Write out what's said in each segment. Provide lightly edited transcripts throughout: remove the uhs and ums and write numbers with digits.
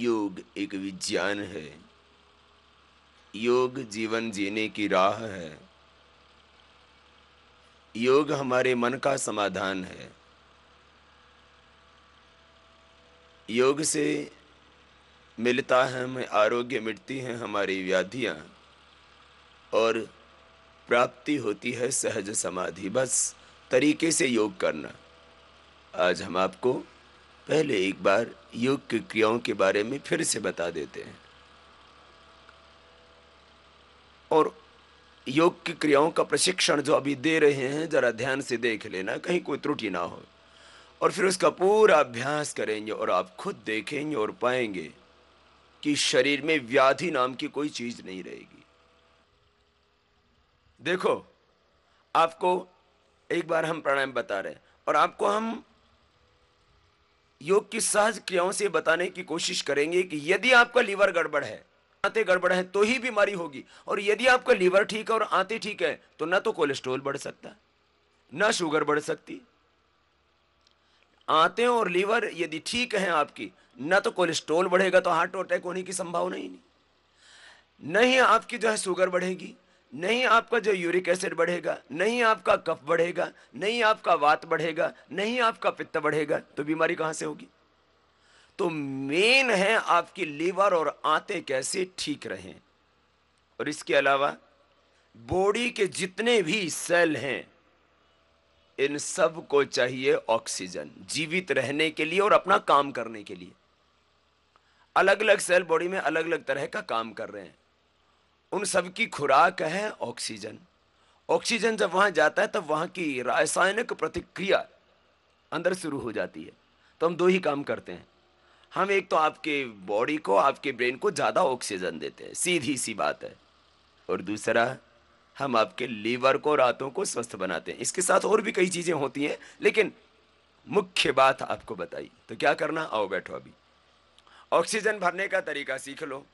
योग एक विज्ञान है। योग जीवन जीने की राह है। योग हमारे मन का समाधान है। योग से मिलता है हमें आरोग्य, मिटती हैं हमारी व्याधियां और प्राप्ति होती है सहज समाधि। बस तरीके से योग करना। आज हम आपको पहले एक बार योग की क्रियाओं के बारे में फिर से बता देते हैं और योग की क्रियाओं का प्रशिक्षण जो अभी दे रहे हैं जरा ध्यान से देख लेना, कहीं कोई त्रुटि ना हो। और फिर उसका पूरा अभ्यास करेंगे और आप खुद देखेंगे और पाएंगे कि शरीर में व्याधि नाम की कोई चीज नहीं रहेगी। देखो, आपको एक बार हम प्राणायाम बता रहे हैं और आपको हम योग की सहज क्रियाओं से बताने की कोशिश करेंगे कि यदि आपका लीवर गड़बड़ है, आंतें गड़बड़ है, तो ही बीमारी होगी। और यदि आपका लीवर ठीक है और आंतें ठीक है तो ना तो कोलेस्ट्रॉल बढ़ सकता, ना शुगर बढ़ सकती। आंतें और लीवर यदि ठीक है आपकी, ना तो कोलेस्ट्रॉल बढ़ेगा तो हार्ट अटैक होने की संभावना ही नहीं, नहीं आपकी जो है शुगर बढ़ेगी, नहीं आपका जो यूरिक एसिड बढ़ेगा, नहीं आपका कफ बढ़ेगा, नहीं आपका वात बढ़ेगा, नहीं आपका पित्त बढ़ेगा, तो बीमारी कहां से होगी। तो मेन है आपकी लीवर और आंतें कैसे ठीक रहें। और इसके अलावा बॉडी के जितने भी सेल हैं, इन सब को चाहिए ऑक्सीजन जीवित रहने के लिए और अपना काम करने के लिए। अलग अलग सेल बॉडी में अलग अलग तरह का काम कर रहे हैं, उन सब की खुराक है ऑक्सीजन। ऑक्सीजन जब वहां जाता है तब वहां की रासायनिक प्रतिक्रिया अंदर शुरू हो जाती है। तो हम दो ही काम करते हैं, हम एक तो आपके बॉडी को, आपके ब्रेन को ज्यादा ऑक्सीजन देते हैं, सीधी सी बात है। और दूसरा, हम आपके लीवर को, रातों को स्वस्थ बनाते हैं। इसके साथ और भी कई चीजें होती हैं, लेकिन मुख्य बात आपको बताई। तो क्या करना, आओ बैठो, अभी ऑक्सीजन भरने का तरीका सीख लो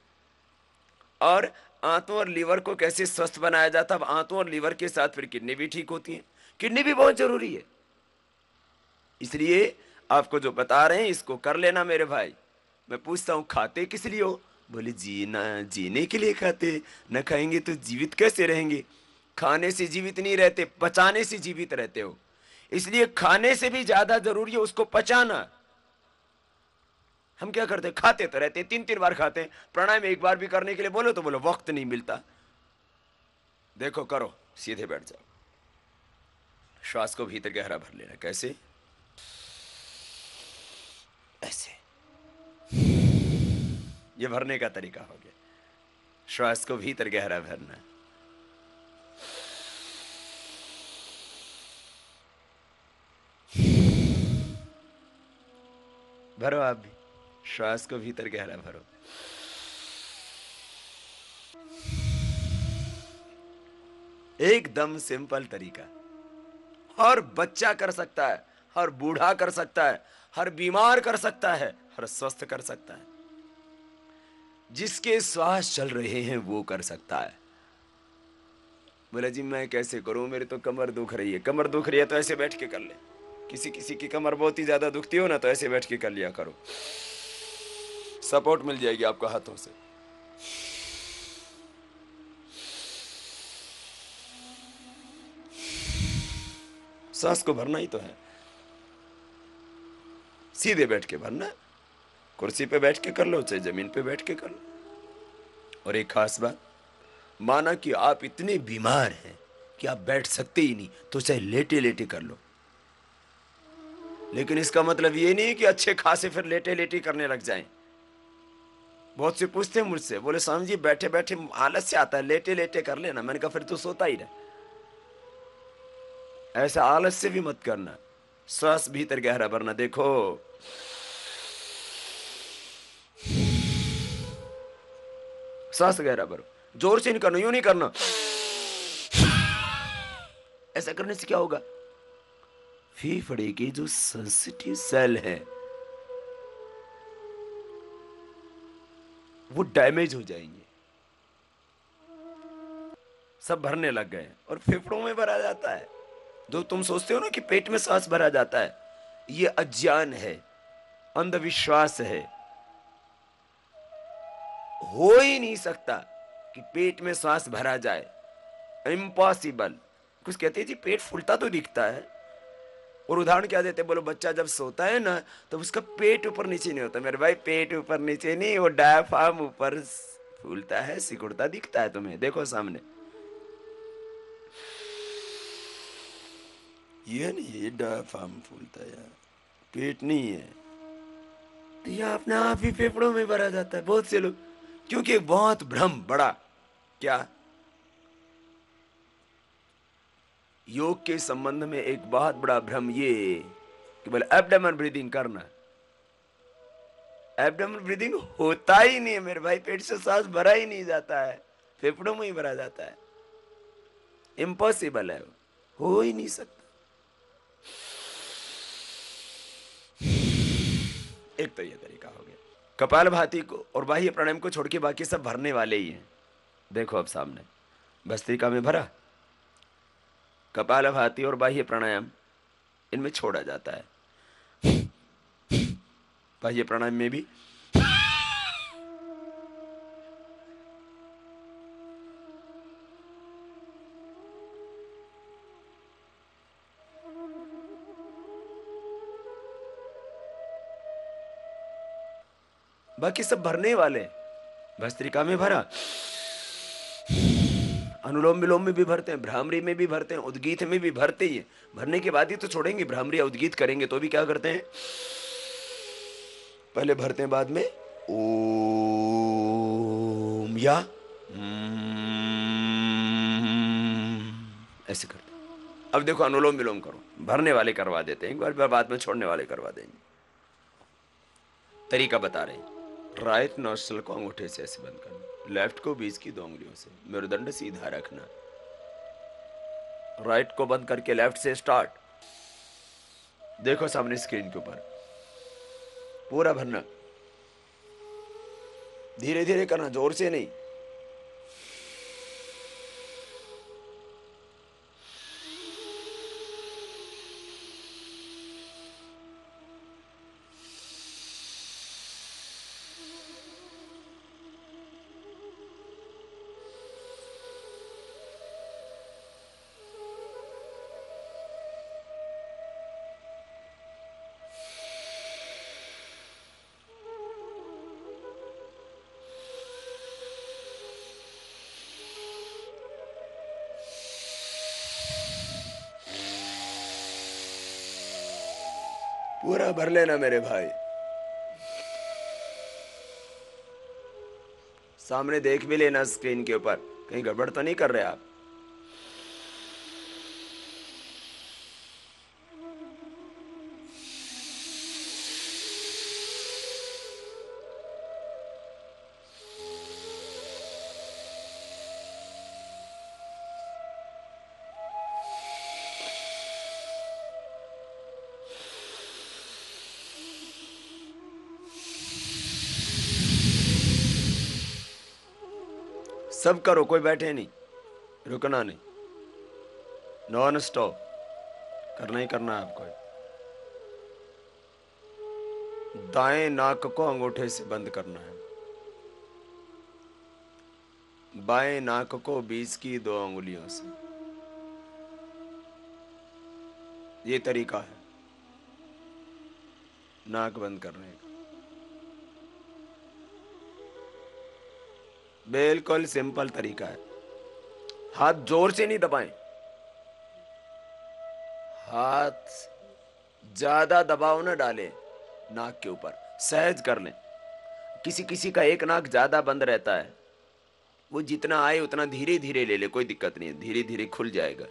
और आंतों और लीवर को कैसे स्वस्थ बनाया जाता है। अब आंतों और लीवर के साथ फिर किडनी भी ठीक होती है। किडनी भी बहुत जरूरी है, इसलिए आपको जो बता रहे हैं इसको कर लेना मेरे भाई। मैं पूछता हूं, खाते किस लिए हो? बोले जीना, जीने के लिए खाते, न खाएंगे तो जीवित कैसे रहेंगे। खाने से जीवित नहीं रहते, पचाने से जीवित रहते हो। इसलिए खाने से भी ज्यादा जरूरी है उसको पचाना। हम क्या करते, खाते तो रहते, तीन तीन बार खाते, प्राणायाम एक बार भी करने के लिए बोलो तो बोलो वक्त नहीं मिलता। देखो, करो, सीधे बैठ जाओ, श्वास को भीतर गहरा भर लेना। कैसे? ऐसे। ये भरने का तरीका हो गया। श्वास को भीतर गहरा भरना। भरो आप भी, श्वास को भीतर गहरा भरो। एकदम सिंपल तरीका, हर बच्चा कर सकता है, हर बूढ़ा कर सकता है, हर बीमार कर सकता है, हर स्वस्थ कर सकता है। जिसके श्वास चल रहे हैं वो कर सकता है। बोला जी मैं कैसे करूं, मेरी तो कमर दुख रही है। कमर दुख रही है तो ऐसे बैठ के कर ले। किसी किसी की कमर बहुत ही ज्यादा दुखती हो ना, तो ऐसे बैठ के कर लिया करो, सपोर्ट मिल जाएगी आपको हाथों से। सांस को भरना ही तो है, सीधे बैठ के भरना। कुर्सी पे बैठ के कर लो चाहे जमीन पे बैठ के कर लो। और एक खास बात, माना कि आप इतने बीमार हैं कि आप बैठ सकते ही नहीं, तो चाहे लेटे लेटे कर लो। लेकिन इसका मतलब ये नहीं कि अच्छे खासे फिर लेटे लेटे करने लग जाएं। बहुत से पूछते हैं मुझसे, बोले स्वामी जी बैठे बैठे आलस से आता है, लेटे लेटे कर लेना। मैंने कहा फिर तो सोता ही रहे। ऐसा आलस से भी मत करना, श्वास भीतर गहरा भरना। देखो, श्वास गहरा भरो, जोर से नहीं करना, यूं नहीं करना। ऐसा करने से क्या होगा, फेफड़े के जो सेंसिटिव सेल है वो डैमेज हो जाएंगे, सब भरने लग गए और फेफड़ों में भरा जाता है। जो तुम सोचते हो ना कि पेट में सांस भरा जाता है, ये अज्ञान है, अंधविश्वास है। हो ही नहीं सकता कि पेट में श्वास भरा जाए, इम्पॉसिबल। कुछ कहते हैं जी पेट फूलता तो दिखता है, और उदाहरण क्या देते हैं, बोलो बच्चा जब सोता है ना तो उसका पेट ऊपर नीचे नहीं होता। मेरे भाई पेट ऊपर नीचे नहीं, वो डायफ्राम ऊपर फूलता है, सिकुड़ता दिखता है तुम्हें, देखो सामने। ये नहीं, ये डायफ्राम फूलता है यार, पेट नहीं है। तो ये अपने आप ही फेफड़ों में भरा जाता है बहुत से लोग, क्योंकि एक बहुत भ्रम बड़ा, क्या, योग के संबंध में एक बहुत बड़ा भ्रम ये कि बोले एब्डोमेन ब्रीदिंग करना। एब्डोमेन ब्रीदिंग होता ही नहीं है मेरे भाई, पेट से सांस भरा ही नहीं जाता है, फेफड़ों में ही भरा जाता है, इम्पॉसिबल है, हो ही नहीं सकता। एक तो ये तरीका हो गया। कपालभाति को और बाह्य प्राणायाम को छोड़ के बाकी सब भरने वाले ही हैं। देखो अब सामने भस्त्रिका में भरा, कपालभाति और बाह्य प्राणायाम इनमें छोड़ा जाता है। बाह्य प्राणायाम में भी बाकी सब भरने वाले। भस्त्रिका में भरा, अनुलोम विलोम में भी भरते हैं, भ्रामरी में भी भरते हैं, उद्गीत में भी भरते ही हैं। भरने के बाद ही तो छोड़ेंगे, भ्रामरी या उद्गीत करेंगे तो भी क्या करते हैं, पहले भरते हैं बाद में ओम या ऐसे करते हैं। अब देखो अनुलोम विलोम करो, भरने वाले करवा देते हैं एक बार, बाद में छोड़ने वाले करवा देंगे। तरीका बता रहे हैं। राइट नोस्ट्रल को अंगूठे से ऐसे बंद करना, लेफ्ट को बीच की 2 उंगलियों से, मेरुदंड सीधा रखना, राइट को बंद करके लेफ्ट से स्टार्ट। देखो सामने स्क्रीन के ऊपर पूरा भरना, धीरे धीरे करना, जोर से नहीं। पूरा भर लेना मेरे भाई। सामने देख भी लेना स्क्रीन के ऊपर, कहीं गड़बड़ तो नहीं कर रहे आप। सब करो, कोई बैठे नहीं, रुकना नहीं, नॉन स्टॉप करना ही करना है आपको। दाएं नाक को अंगूठे से बंद करना है, बाएं नाक को बीच की 2 उंगलियों से। ये तरीका है नाक बंद करने का, बिल्कुल सिंपल तरीका है। हाथ जोर से नहीं दबाएं, हाथ ज्यादा दबाव न डालें नाक के ऊपर, सहज कर लें। किसी किसी का एक नाक ज्यादा बंद रहता है, वो जितना आए उतना धीरे धीरे ले ले, कोई दिक्कत नहीं है, धीरे धीरे खुल जाएगा।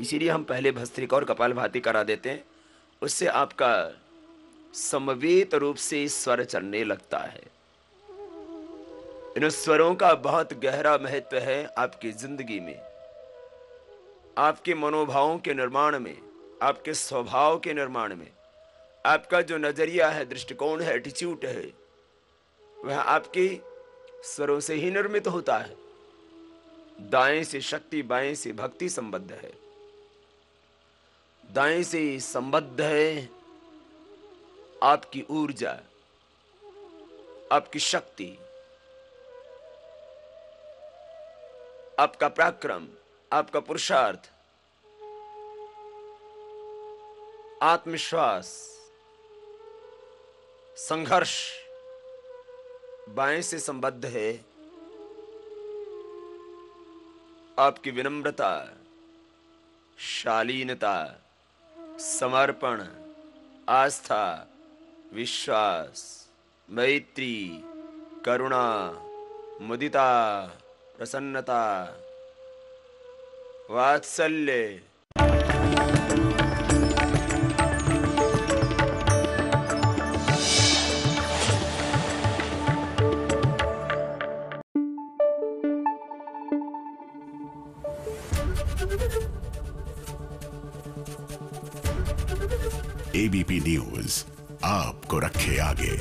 इसीलिए हम पहले भस्त्रिका और कपालभाति करा देते हैं, उससे आपका समवेत रूप से स्वर चलने लगता है। इन स्वरों का बहुत गहरा महत्व है आपकी जिंदगी में, आपके मनोभावों के निर्माण में, आपके स्वभाव के निर्माण में। आपका जो नजरिया है, दृष्टिकोण है, एटीट्यूड है, वह आपके स्वरों से ही निर्मित होता है। दाएं से शक्ति, बाएं से भक्ति संबद्ध है, दाएं से संबद्ध है आपकी ऊर्जा, आपकी शक्ति, आपका पराक्रम, आपका पुरुषार्थ, आत्मविश्वास, संघर्ष बाएं से संबद्ध है। आपकी विनम्रता, शालीनता, समर्पण, आस्था, विश्वास, मैत्री, करुणा, मुदिता, प्रसन्नता, वात्सल्य। एबीपी न्यूज आपको रखे आगे।